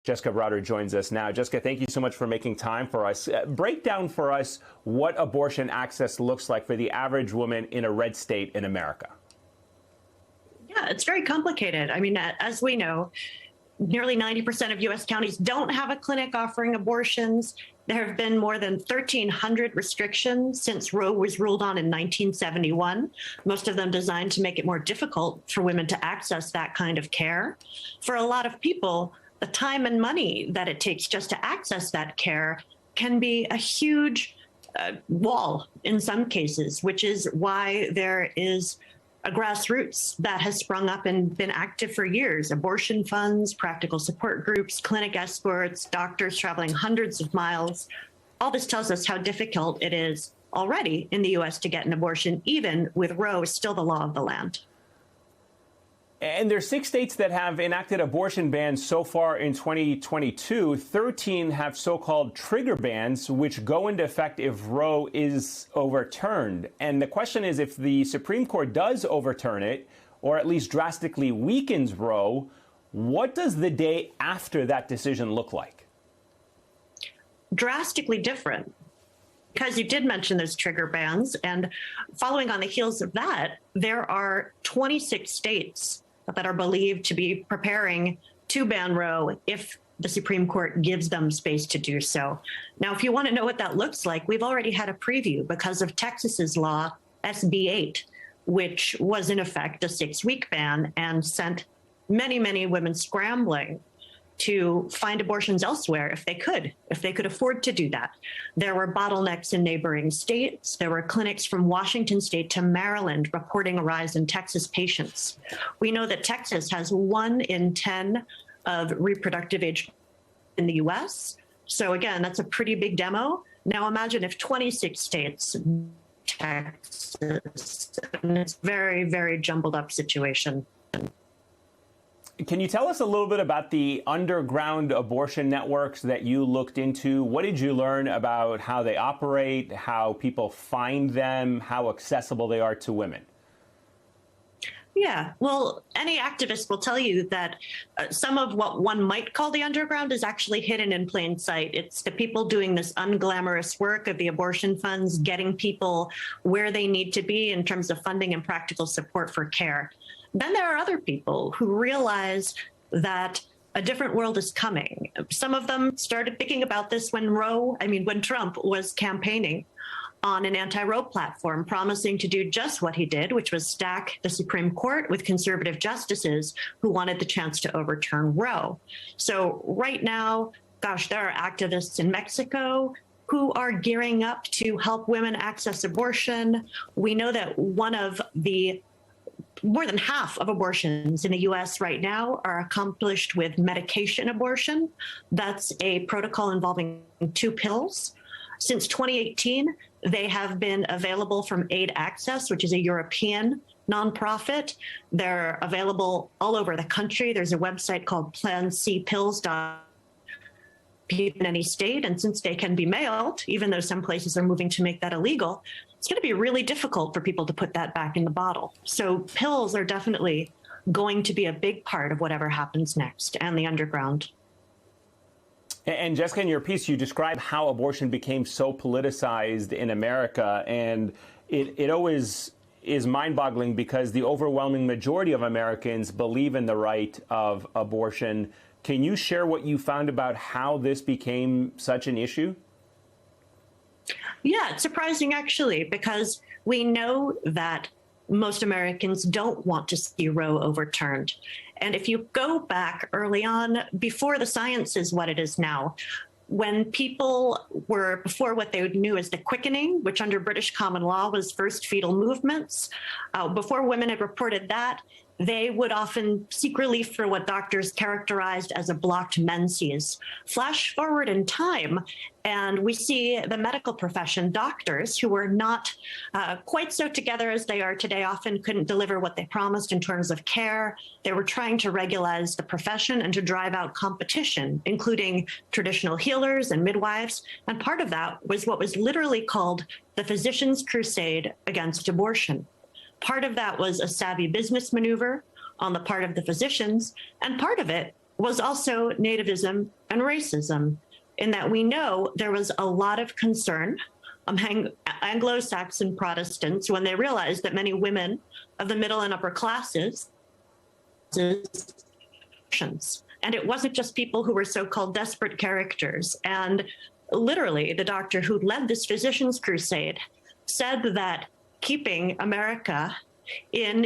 Jessica Browder joins us now. Jessica, thank you so much for making time for us. Break down for us what abortion access looks like for the average woman in a red state in America. Yeah, it's very complicated. I mean, as we know, nearly 90% of U.S. counties don't have a clinic offering abortions. There have been more than 1,300 restrictions since Roe was ruled on in 1971, most of them designed to make it more difficult for women to access that kind of care. For a lot of people, the time and money that it takes just to access that care can be a huge wall in some cases, which is why there is a grassroots that has sprung up and been active for years. Abortion funds, practical support groups, clinic escorts, doctors traveling hundreds of miles. All this tells us how difficult it is already in the U.S. to get an abortion, even with Roe still the law of the land. And there's 6 states that have enacted abortion bans so far in 2022. 13 have so-called trigger bans, which go into effect if Roe is overturned. And the question is, if the Supreme Court does overturn it, or at least drastically weakens Roe, what does the day after that decision look like? Drastically different. Because you did mention those trigger bans, and following on the heels of that, there are 26 states that are believed to be preparing to ban Roe if the Supreme Court gives them space to do so. Now, if you want to know what that looks like, we've already had a preview because of Texas's law, SB 8, which was in effect a 6-week ban and sent many, many women scrambling to find abortions elsewhere if they could afford to do that. There were bottlenecks in neighboring states. There were clinics from Washington state to Maryland reporting a rise in Texas patients. We know that Texas has 1 in 10 of reproductive age in the US. So again, that's a pretty big demo. Now imagine if 26 states, Texas, and it's a very, very jumbled up situation. Can you tell us a little bit about the underground abortion networks that you looked into? What did you learn about how they operate, how people find them, how accessible they are to women? Yeah, well, any activist will tell you that some of what one might call the underground is actually hidden in plain sight. It's the people doing this unglamorous work of the abortion funds, getting people where they need to be in terms of funding and practical support for care. Then there are other people who realize that a different world is coming. Some of them started thinking about this when Trump was campaigning on an anti-Roe platform, promising to do just what he did, which was stack the Supreme Court with conservative justices who wanted the chance to overturn Roe. So right now, there are activists in Mexico who are gearing up to help women access abortion. We know that more than half of abortions in the U.S. right now are accomplished with medication abortion. That's a protocol involving 2 pills. Since 2018, they have been available from Aid Access, which is a European nonprofit. They're available all over the country. There's a website called PlanCpills.com in any state. And since they can be mailed, even though some places are moving to make that illegal, it's going to be really difficult for people to put that back in the bottle. So pills are definitely going to be a big part of whatever happens next, and the underground. And Jessica, in your piece, you describe how abortion became so politicized in America, and it always is mind-boggling because the overwhelming majority of Americans believe in the right of abortion. Can you share what you found about how this became such an issue? Yeah, it's surprising, actually, because we know that most Americans don't want to see Roe overturned. And if you go back early on, before the science is what it is now, when people were before what they knew as the quickening, which under British common law was first fetal movements, before women had reported that, they would often seek relief for what doctors characterized as a blocked menses. Flash forward in time, and we see the medical profession, doctors who were not quite so together as they are today, often couldn't deliver what they promised in terms of care. They were trying to regularize the profession and to drive out competition, including traditional healers and midwives. And part of that was what was literally called the Physicians' Crusade against abortion. Part of that was a savvy business maneuver on the part of the physicians, and part of it was also nativism and racism, in that we know there was a lot of concern among Anglo-Saxon Protestants when they realized that many women of the middle and upper classes, and it wasn't just people who were so-called desperate characters. And literally, the doctor who led this physicians' crusade said that keeping America in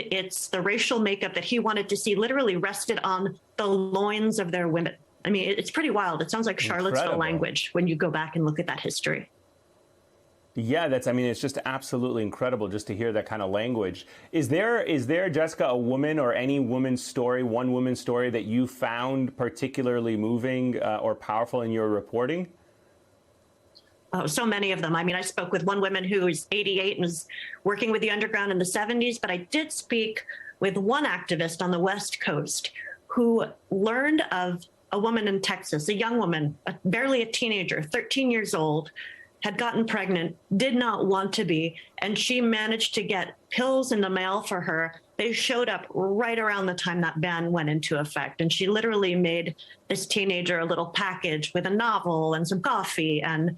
the racial makeup that he wanted to see literally rested on the loins of their women. I mean, it's pretty wild. It sounds like Charlottesville language when you go back and look at that history. Yeah, it's just absolutely incredible just to hear that kind of language. Is there, Jessica, a woman or any woman's story, one woman's story that you found particularly moving or powerful in your reporting? Oh, so many of them. I mean, I spoke with one woman who is 88 and was working with the underground in the 70s, but I did speak with one activist on the West Coast who learned of a woman in Texas, a young woman, barely a teenager, 13 years old, had gotten pregnant, did not want to be, and she managed to get pills in the mail for her. They showed up right around the time that ban went into effect, and she literally made this teenager a little package with a novel and some coffee, and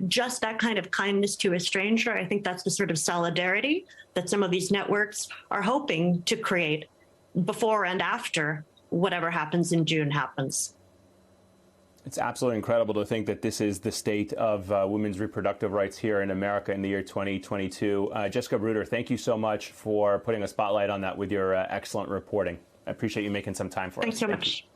just that kind of kindness to a stranger. I think that's the sort of solidarity that some of these networks are hoping to create before and after whatever happens in June happens. It's absolutely incredible to think that this is the state of women's reproductive rights here in America in the year 2022. Jessica Bruder, thank you so much for putting a spotlight on that with your excellent reporting. I appreciate you making some time for us. Thanks so much.